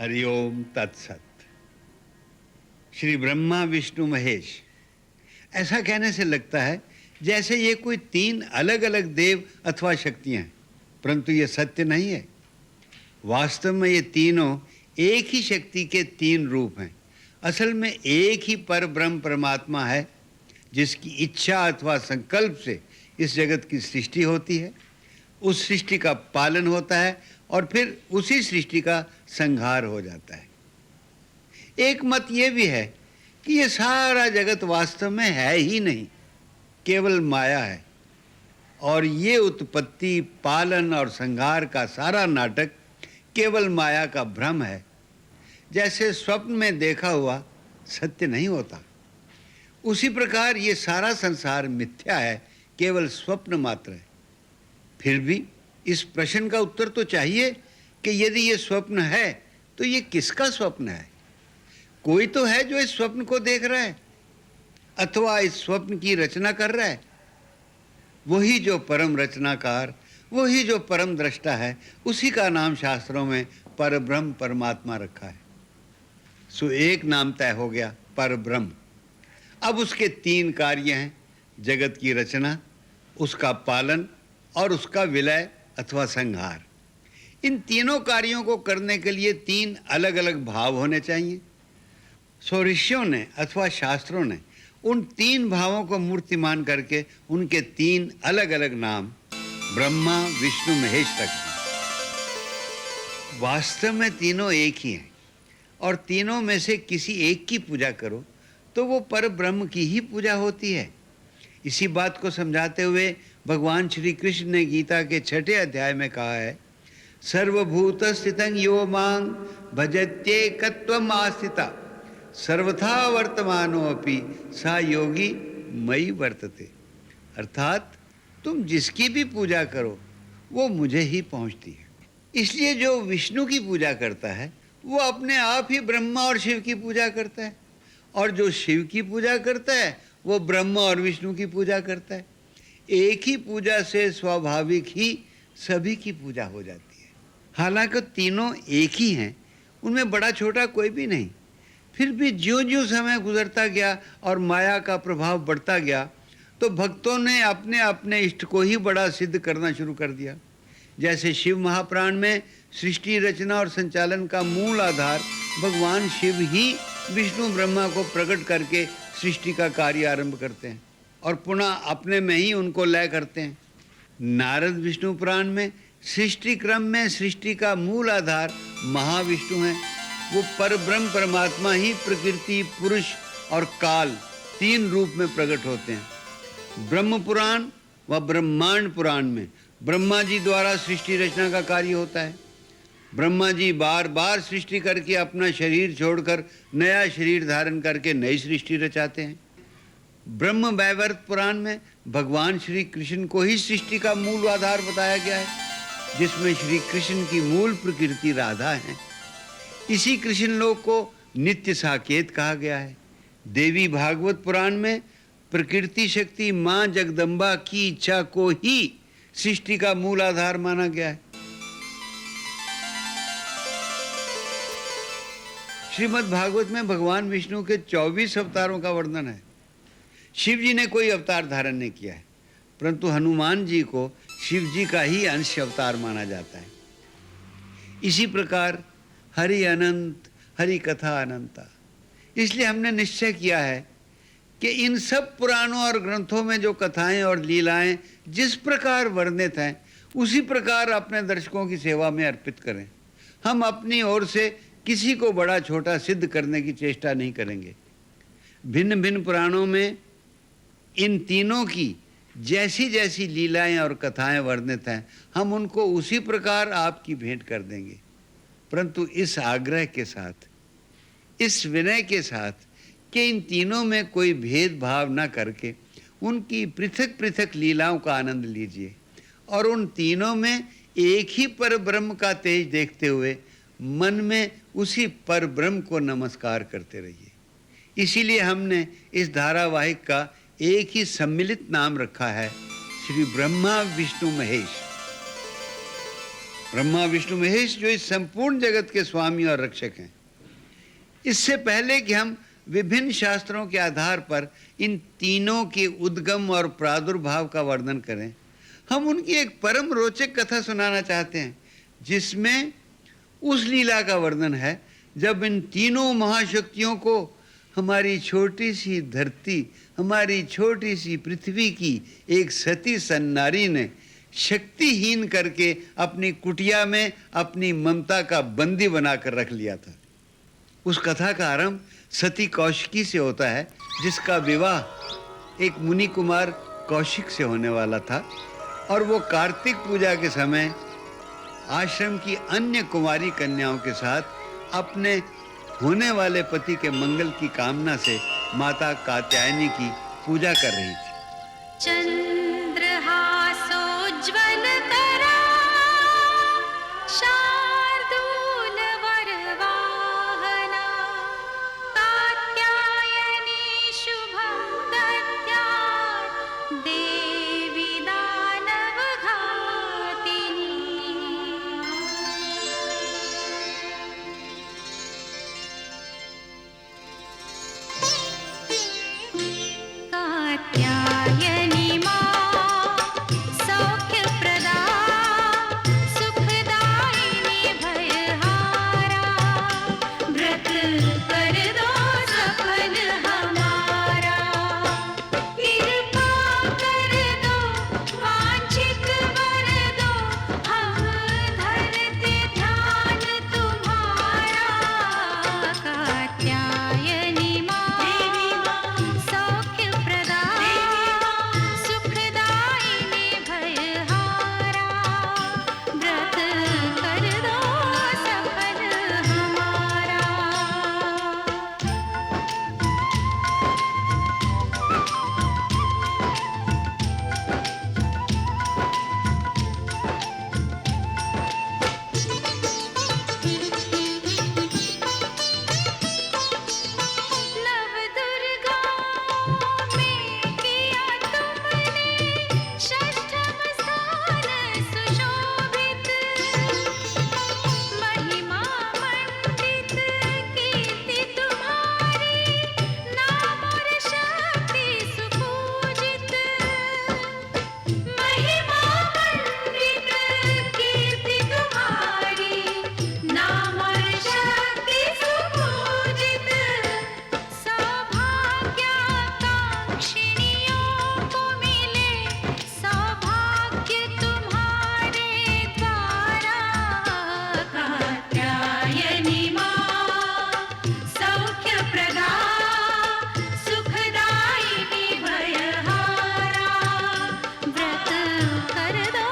हरिओम तत्सत। श्री ब्रह्मा विष्णु महेश, ऐसा कहने से लगता है जैसे ये कोई तीन अलग अलग देव अथवा शक्तियां हैं, परंतु ये सत्य नहीं है। वास्तव में ये तीनों एक ही शक्ति के तीन रूप हैं। असल में एक ही पर ब्रह्म परमात्मा है, जिसकी इच्छा अथवा संकल्प से इस जगत की सृष्टि होती है, उस सृष्टि का पालन होता है और फिर उसी सृष्टि का संहार हो जाता है। एक मत ये भी है कि ये सारा जगत वास्तव में है ही नहीं, केवल माया है, और ये उत्पत्ति, पालन और संहार का सारा नाटक केवल माया का भ्रम है। जैसे स्वप्न में देखा हुआ सत्य नहीं होता, उसी प्रकार ये सारा संसार मिथ्या है, केवल स्वप्न मात्र है। फिर भी इस प्रश्न का उत्तर तो चाहिए कि यदि ये स्वप्न है तो ये किसका स्वप्न है? कोई तो है जो इस स्वप्न को देख रहा है अथवा इस स्वप्न की रचना कर रहा है। वही जो परम रचनाकार, वही जो परम दृष्टा है, उसी का नाम शास्त्रों में परब्रह्म परमात्मा रखा है। सो एक नाम तय हो गया, परब्रह्म। अब उसके तीन कार्य हैं, जगत की रचना, उसका पालन और उसका विलय अथवा संहार। इन तीनों कार्यों को करने के लिए तीन अलग अलग भाव होने चाहिए। सो ऋषियों ने अथवा शास्त्रों ने उन तीन भावों को मूर्तिमान करके उनके तीन अलग अलग नाम ब्रह्मा विष्णु महेश रख दिए। वास्तव में तीनों एक ही हैं, और तीनों में से किसी एक की पूजा करो तो वो पर ब्रह्म की ही पूजा होती है। इसी बात को समझाते हुए भगवान श्री कृष्ण ने गीता के 6 अध्याय में कहा है, सर्वभूत स्थितं यो मां भजत्येकत्वम् आस्थिता सर्वथा वर्तमानोऽपि सा योगी मयि वर्तते। अर्थात तुम जिसकी भी पूजा करो वो मुझे ही पहुंचती है। इसलिए जो विष्णु की पूजा करता है वो अपने आप ही ब्रह्मा और शिव की पूजा करता है, और जो शिव की पूजा करता है वो ब्रह्मा और विष्णु की पूजा करता है। एक ही पूजा से स्वाभाविक ही सभी की पूजा हो जाती है। हालांकि तीनों एक ही हैं, उनमें बड़ा छोटा कोई भी नहीं। फिर भी ज्यों-ज्यों समय गुजरता गया और माया का प्रभाव बढ़ता गया, तो भक्तों ने अपने अपने इष्ट को ही बड़ा सिद्ध करना शुरू कर दिया। जैसे शिव महापुराण में सृष्टि रचना और संचालन का मूल आधार भगवान शिव ही विष्णु ब्रह्मा को प्रकट करके सृष्टि का कार्य आरंभ करते हैं और पुनः अपने में ही उनको लय करते हैं। नारद विष्णु पुराण में सृष्टि क्रम में सृष्टि का मूल आधार महाविष्णु हैं। वो पर ब्रह्म परमात्मा ही प्रकृति, पुरुष और काल तीन रूप में प्रकट होते हैं। ब्रह्म पुराण व ब्रह्मांड पुराण में ब्रह्मा जी द्वारा सृष्टि रचना का कार्य होता है। ब्रह्मा जी बार बार सृष्टि करके अपना शरीर छोड़कर नया शरीर धारण करके नई सृष्टि रचाते हैं। ब्रह्म वैवर्त पुराण में भगवान श्री कृष्ण को ही सृष्टि का मूल आधार बताया गया है, जिसमें श्री कृष्ण की मूल प्रकृति राधा है। इसी कृष्ण लोक को नित्य साकेत कहा गया है। देवी भागवत पुराण में प्रकृति शक्ति मां जगदम्बा की इच्छा को ही सृष्टि का मूल आधार माना गया है। श्रीमद् भागवत में भगवान विष्णु के 24 अवतारों का वर्णन है। शिव जी ने कोई अवतार धारण नहीं किया है, परंतु हनुमान जी को शिव जी का ही अंश अवतार माना जाता है। इसी प्रकार हरि अनंत, हरि कथा अनंता। इसलिए हमने निश्चय किया है कि इन सब पुराणों और ग्रंथों में जो कथाएं और लीलाएं जिस प्रकार वर्णित हैं, उसी प्रकार अपने दर्शकों की सेवा में अर्पित करें। हम अपनी ओर से किसी को बड़ा छोटा सिद्ध करने की चेष्टा नहीं करेंगे। भिन्न भिन्न पुराणों में इन तीनों की जैसी जैसी लीलाएं और कथाएं वर्णित हैं, हम उनको उसी प्रकार आपकी भेंट कर देंगे, परंतु इस आग्रह के साथ, इस विनय के साथ कि इन तीनों में कोई भेदभाव न करके उनकी पृथक पृथक लीलाओं का आनंद लीजिए और उन तीनों में एक ही पर ब्रह्म का तेज देखते हुए मन में उसी पर ब्रह्म को नमस्कार करते रहिए। इसीलिए हमने इस धारावाहिक का एक ही सम्मिलित नाम रखा है, श्री ब्रह्मा विष्णु महेश। ब्रह्मा विष्णु महेश जो इस संपूर्ण जगत के स्वामी और रक्षक हैं। इससे पहले कि हम विभिन्न शास्त्रों के आधार पर इन तीनों के उद्गम और प्रादुर्भाव का वर्णन करें, हम उनकी एक परम रोचक कथा सुनाना चाहते हैं, जिसमें उस लीला का वर्णन है जब इन तीनों महाशक्तियों को हमारी छोटी सी धरती, हमारी छोटी सी पृथ्वी की एक सती सन्नारी ने शक्तिहीन करके अपनी कुटिया में अपनी ममता का बंदी बनाकर रख लिया था। उस कथा का आरंभ सती कौशिकी से होता है, जिसका विवाह एक मुनि कुमार कौशिक से होने वाला था, और वो कार्तिक पूजा के समय आश्रम की अन्य कुमारी कन्याओं के साथ अपने होने वाले पति के मंगल की कामना से माता कात्यायनी की पूजा कर रही थी। चंद्रहासोज्ज्वल करा शार्दूल वरवाहना कात्यायनी शुभं दद्यात् देवी दानवघातिनी। कात्यायनी सौख्यप्रदा सुखदायिनी भयहारा व्रत कर दो सफल हमारा। कृपा कर दो वांछित वर दो हम धरते ध्यान तुम्हारा। कात्यायनी देवी सौख्यप्रदा सुखदायिनी भयहारा व्रत कर दो सफल हमारा। नव दुर्गा में किया तुमने षष्ठम स्थान सुशोभित। महिमा मंडित कीर्ति तुम्हारी नाम और शक्ति सुपूजित। महिमा मंडित कीर्ति तुम्हारी नाम और शक्ति सुपूजित। सौभाग्याकांक्षिणियों को मिले सौभाग्य तुम्हारे द्वारा। कात्यायनी सौख्यप्रदा सुखदायिनी भयहारा व्रत कर दो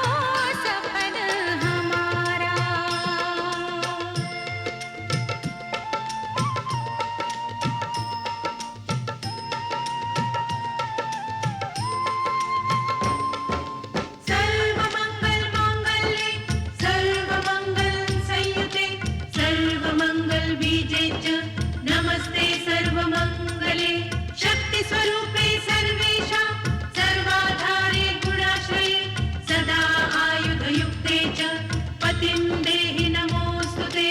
सफल हमारा। सर्वमंगल मांगल्ये सर्वमंगल संयुते सर्वमंगल बीजे च नमस्ते सर्वमंगले। शक्ति स्वरूपे सर्वेषां सर्वाधारे गुणाश्रये सदा आयुधयुक्ते च पतिं देहि नमोस्तुते।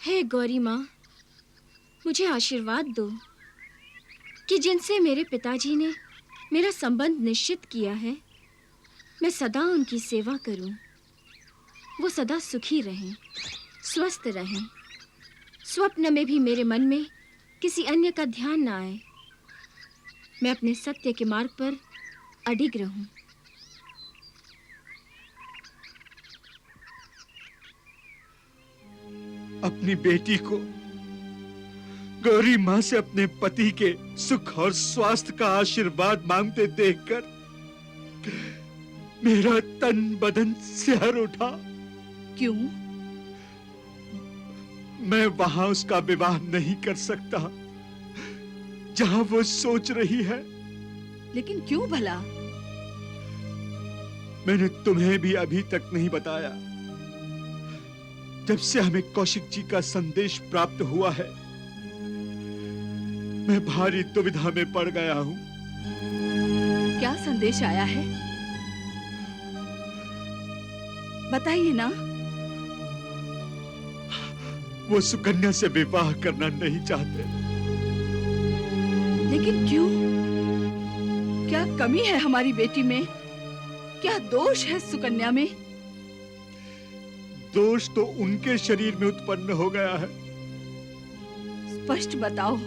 हे गौरी माँ, मुझे आशीर्वाद दो कि जिनसे मेरे पिताजी ने मेरा संबंध निश्चित किया है, मैं सदा उनकी सेवा करूं। वो सदा सुखी रहें, स्वस्थ रहें। स्वप्न में भी मेरे मन में किसी अन्य का ध्यान ना आए। मैं अपने सत्य के मार्ग पर अडिग रहूं। अपनी बेटी को गौरी माँ से अपने पति के सुख और स्वास्थ्य का आशीर्वाद मांगते देखकर मेरा तन बदन सिहर उठा। क्यों? मैं वहां उसका विवाह नहीं कर सकता जहां वो सोच रही है। लेकिन क्यों भला? मैंने तुम्हें भी अभी तक नहीं बताया। जब से हमें कौशिक जी का संदेश प्राप्त हुआ है, मैं भारी दुविधा में पड़ गया हूं। क्या संदेश आया है? बताइए ना। वो सुकन्या से विवाह करना नहीं चाहते। लेकिन क्यों? क्या कमी है हमारी बेटी में? क्या दोष है सुकन्या में? दोष तो उनके शरीर में उत्पन्न हो गया है। स्पष्ट बताओ,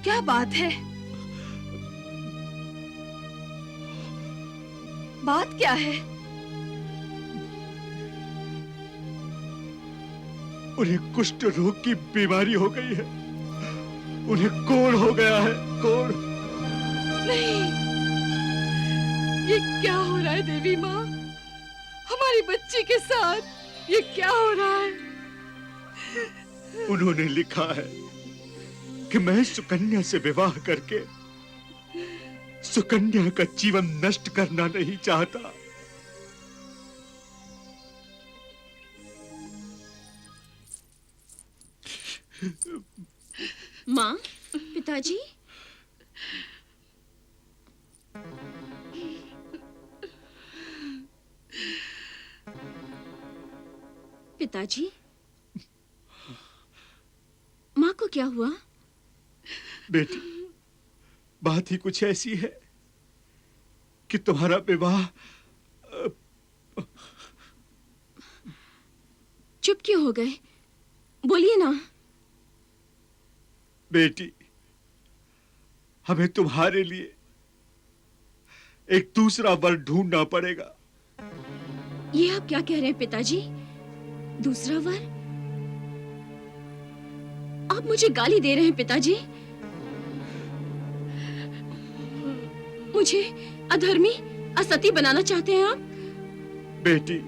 क्या बात है? बात क्या है? उन्हें कुष्ठ रोग की बीमारी हो गई है। उन्हें कोढ़ हो गया है, कोढ़। नहीं, ये क्या हो रहा है देवी माँ? हमारी बच्ची के साथ ये क्या हो रहा है? उन्होंने लिखा है कि मैं सुकन्या से विवाह करके सुकन्या का जीवन नष्ट करना नहीं चाहता। माँ, पिताजी। पिताजी, माँ को क्या हुआ? बेटी, बात ही कुछ ऐसी है कि तुम्हारा विवाह। चुप क्यों हो गए? बोलिए ना। बेटी, हमें तुम्हारे लिए एक दूसरा वर ढूंढना पड़ेगा। ये आप क्या कह रहे हैं पिताजी? दूसरा वर? आप मुझे गाली दे रहे हैं पिताजी? मुझे अधर्मी, असती बनाना चाहते हैं आप? बेटी,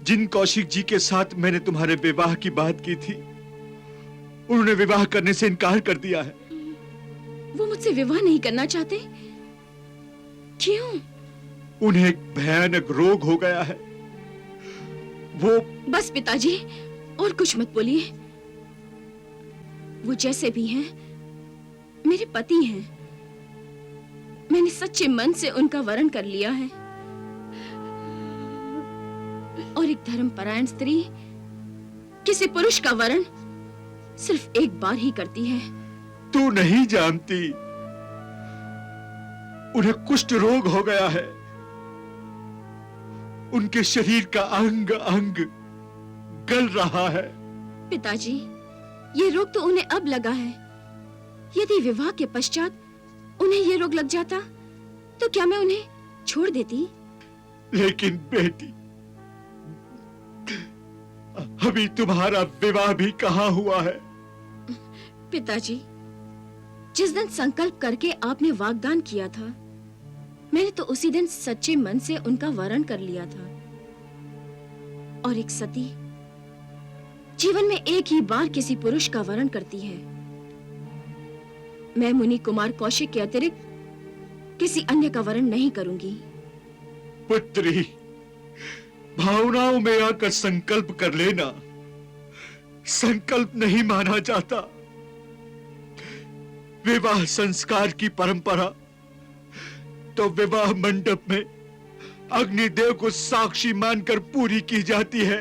जिन कौशिक जी के साथ मैंने तुम्हारे विवाह की बात की थी, उन्होंने विवाह करने से इनकार कर दिया है। वो मुझसे विवाह नहीं करना चाहते? क्यों? उन्हें एक भयानक रोग हो गया है। वो बस पिताजी, और कुछ मत बोलिए। वो जैसे भी हैं, मेरे पति हैं। मैंने सच्चे मन से उनका वरण कर लिया है। और एक धर्मपरायण स्त्री किसी पुरुष का वरण सिर्फ एक बार ही करती है। तू नहीं जानती, उन्हें कुष्ठ रोग हो गया है। उनके शरीर का अंग अंग गल रहा है। पिताजी, ये रोग तो उन्हें अब लगा है। यदि विवाह के पश्चात उन्हें ये रोग लग जाता, तो क्या मैं उन्हें छोड़ देती? लेकिन बेटी, अभी तुम्हारा विवाह भी कहाँ हुआ है? पिताजी, जिस दिन संकल्प करके आपने वाग्दान किया था, मैंने तो उसी दिन सच्चे मन से उनका वरण कर लिया था। और एक सती जीवन में एक ही बार किसी पुरुष का वरण करती है। मैं मुनि कुमार कौशिक के अतिरिक्त किसी अन्य का वरण नहीं करूंगी। पुत्री, भावनाओं में आकर संकल्प कर लेना। संकल्प नहीं माना जाता। विवाह संस्कार की परंपरा तो विवाह मंडप में अग्निदेव को साक्षी मानकर पूरी की जाती है,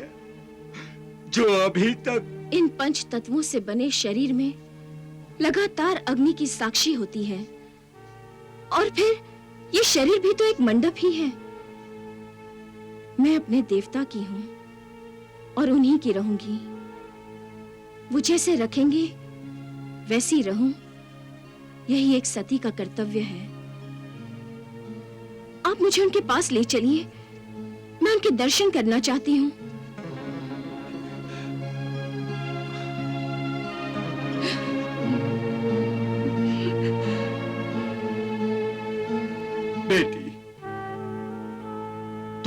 जो अभी तक इन पंच तत्वों से बने शरीर में लगातार अग्नि की साक्षी होती है। और फिर ये शरीर भी तो एक मंडप ही है। मैं अपने देवता की हूं और उन्हीं की रहूंगी। वो जैसे रखेंगे वैसी रहूं, यही एक सती का कर्तव्य है। आप मुझे उनके पास ले चलिए, मैं उनके दर्शन करना चाहती हूँ।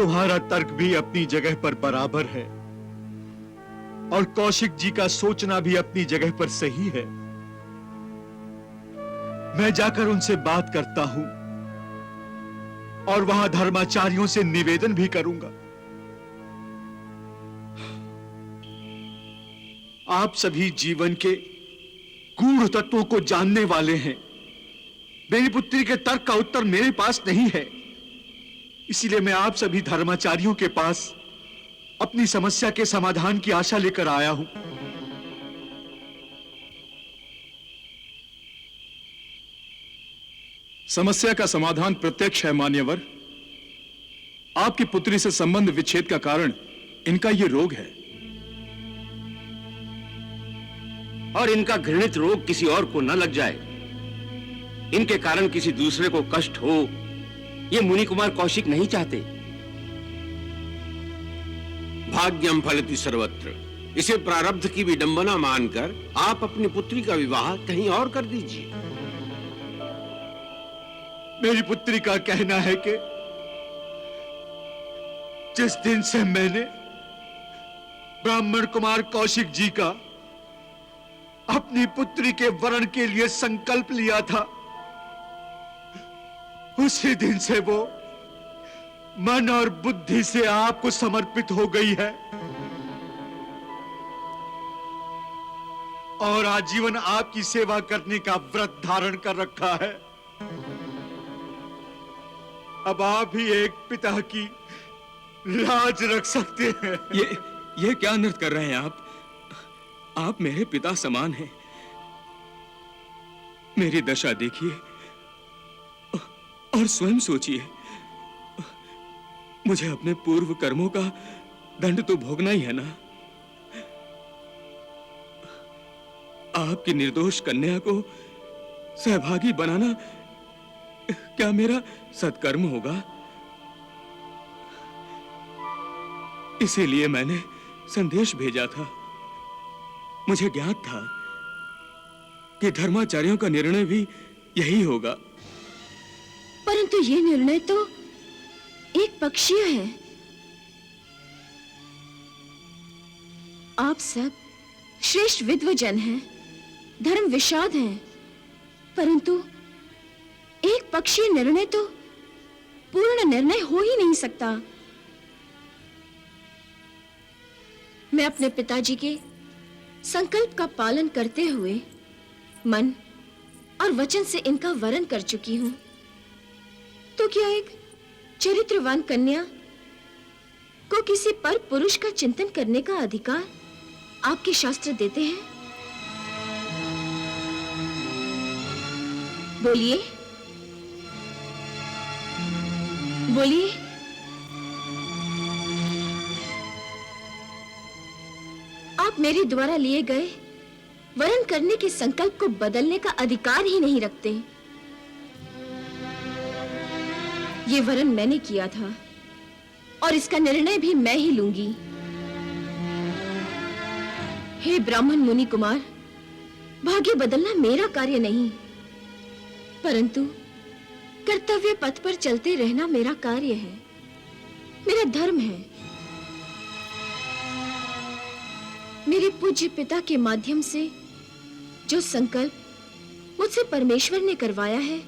तुम्हारा तर्क भी अपनी जगह पर बराबर है और कौशिक जी का सोचना भी अपनी जगह पर सही है। मैं जाकर उनसे बात करता हूं और वहां धर्माचार्यों से निवेदन भी करूंगा। आप सभी जीवन के गूढ़ तत्वों को जानने वाले हैं। मेरी पुत्री के तर्क का उत्तर मेरे पास नहीं है, इसीलिए मैं आप सभी धर्माचार्यों के पास अपनी समस्या के समाधान की आशा लेकर आया हूं। समस्या का समाधान प्रत्यक्ष है मान्यवर। आपकी पुत्री से संबंध विच्छेद का कारण इनका ये रोग है। और इनका घृणित रोग किसी और को न लग जाए, इनके कारण किसी दूसरे को कष्ट हो, ये मुनि कुमार कौशिक नहीं चाहते। भाग्यम फलति सर्वत्र, इसे प्रारब्ध की विडंबना मानकर आप अपनी पुत्री का विवाह कहीं और कर दीजिए। मेरी पुत्री का कहना है कि जिस दिन से मैंने ब्राह्मण कुमार कौशिक जी का अपनी पुत्री के वरण के लिए संकल्प लिया था, उसी दिन से वो मन और बुद्धि से आपको समर्पित हो गई है और आजीवन आपकी सेवा करने का व्रत धारण कर रखा है। अब आप ही एक पिता की लाज रख सकते हैं। ये क्या नृत्य कर रहे हैं आप? आप मेरे पिता समान हैं। मेरी दशा देखिए और स्वयं सोचिए। मुझे अपने पूर्व कर्मों का दंड तो भोगना ही है ना। आपकी निर्दोष कन्या को सहभागी बनाना क्या मेरा सत्कर्म होगा? इसीलिए मैंने संदेश भेजा था। मुझे ज्ञात था कि धर्माचार्यों का निर्णय भी यही होगा। परंतु ये निर्णय तो एक पक्षीय है। आप सब श्रेष्ठ विद्वजन हैं, धर्म विशारद हैं, परंतु एक पक्षीय निर्णय तो पूर्ण निर्णय हो ही नहीं सकता। मैं अपने पिताजी के संकल्प का पालन करते हुए मन और वचन से इनका वरण कर चुकी हूं, तो क्या एक चरित्रवान कन्या को किसी पर पुरुष का चिंतन करने का अधिकार आपके शास्त्र देते हैं? बोलिए, बोलिए। आप मेरे द्वारा लिए गए वरण करने के संकल्प को बदलने का अधिकार ही नहीं रखते। ये वरण मैंने किया था और इसका निर्णय भी मैं ही लूंगी। हे ब्राह्मण मुनि कुमार, भाग्य बदलना मेरा कार्य नहीं, परंतु कर्तव्य पथ पर चलते रहना मेरा कार्य है, मेरा धर्म है। मेरे पूज्य पिता के माध्यम से जो संकल्प मुझसे परमेश्वर ने करवाया है,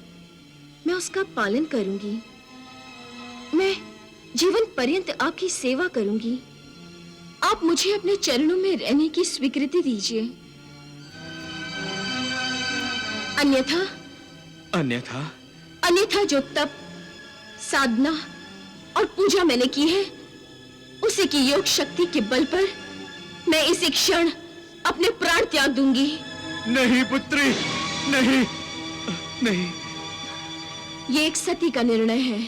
मैं उसका पालन करूंगी। मैं जीवन पर्यंत आपकी सेवा करूंगी। आप मुझे अपने चरणों में रहने की स्वीकृति दीजिए। अन्यथा अन्यथा अन्यथा जो तप, साधना और पूजा मैंने की है, उसी की योग शक्ति के बल पर मैं इसी क्षण अपने प्राण त्याग दूंगी। नहीं पुत्री, नहीं, नहीं। ये एक सती का निर्णय है।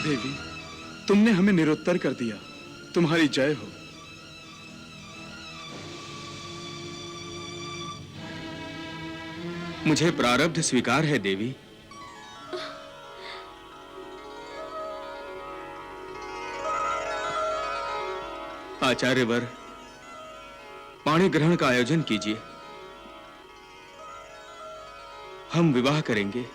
देवी, तुमने हमें निरुत्तर कर दिया। तुम्हारी जय हो। मुझे प्रारब्ध स्वीकार है देवी। आचार्यवर, पाणी ग्रहण का आयोजन कीजिए। हम विवाह करेंगे।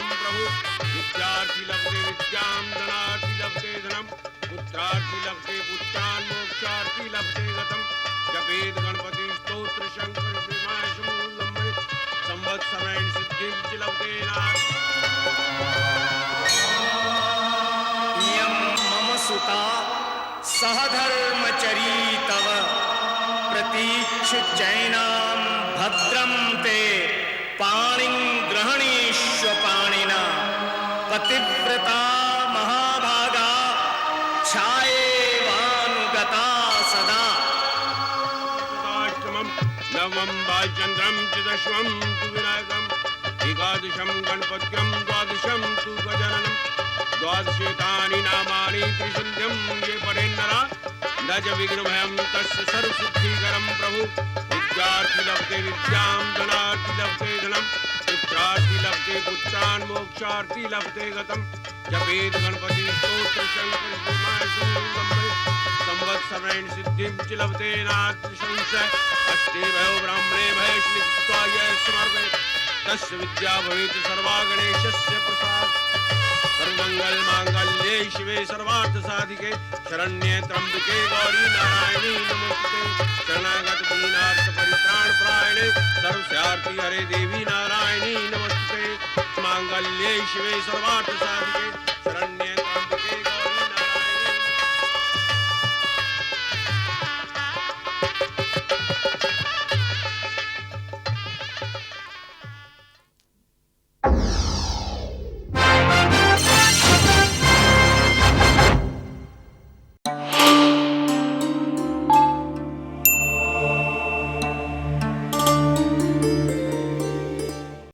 गतं प्रभु विद्यार्थी लभते विद्यां धनार्थी लभते धनम पुत्रार्थी लभते पुत्रान् मोक्षार्थी लभते गतं जपेद गणपति स्तोत्र शंकर विमाय समूलंबे संवत्सरेण सिद्धिं च लभते नाथ इयं मम सुता सहधर्मचरी तव प्रतीक्षुच्चैनां भद्रं ते पाणिं ग्रहणीष्व पाणिना पतिव्रता महाभागा छायेवानुगता सदा अष्टमं नवमं भालचन्द्रं च दशमं तु विनायकम् एकादशं गणपत्यं द्वादशं तु गजाननं द्वादशेतानि नामानि त्रिसन्ध्यं ये पठेन्नरा न च विघ्नभयं तस्य सर्वसिद्धिकरं प्रभु विद्यार्थी लभते विद्यां धनार्थी लभते धनं पुत्रार्थी लभते पुत्रान् मोक्षार्थी लभते गतं जपेद गणपति स्तोत्र शंकर विमाय समूलंबे संवत्सरेण सिद्धिं च लभते नाथ संशय अष्टे भयो ब्राह्मणे भयश्लित्वा यः समर्पयेत् तस्य विद्या भवेत् सर्वा गणेशस्य प्रसाद सर्वमंगल मांगल्ये शिवे सर्वार्थ साधिके शरण्ये त्र्यंबके गौरी नारायणी नमोस्तुते शरणागत दीनार्थ परित्राण परायणे सर्वस्यार्थी हरे देवी नारायणी नमोस्तुते मांगल्ये शिवे सर्वार्थ साधिके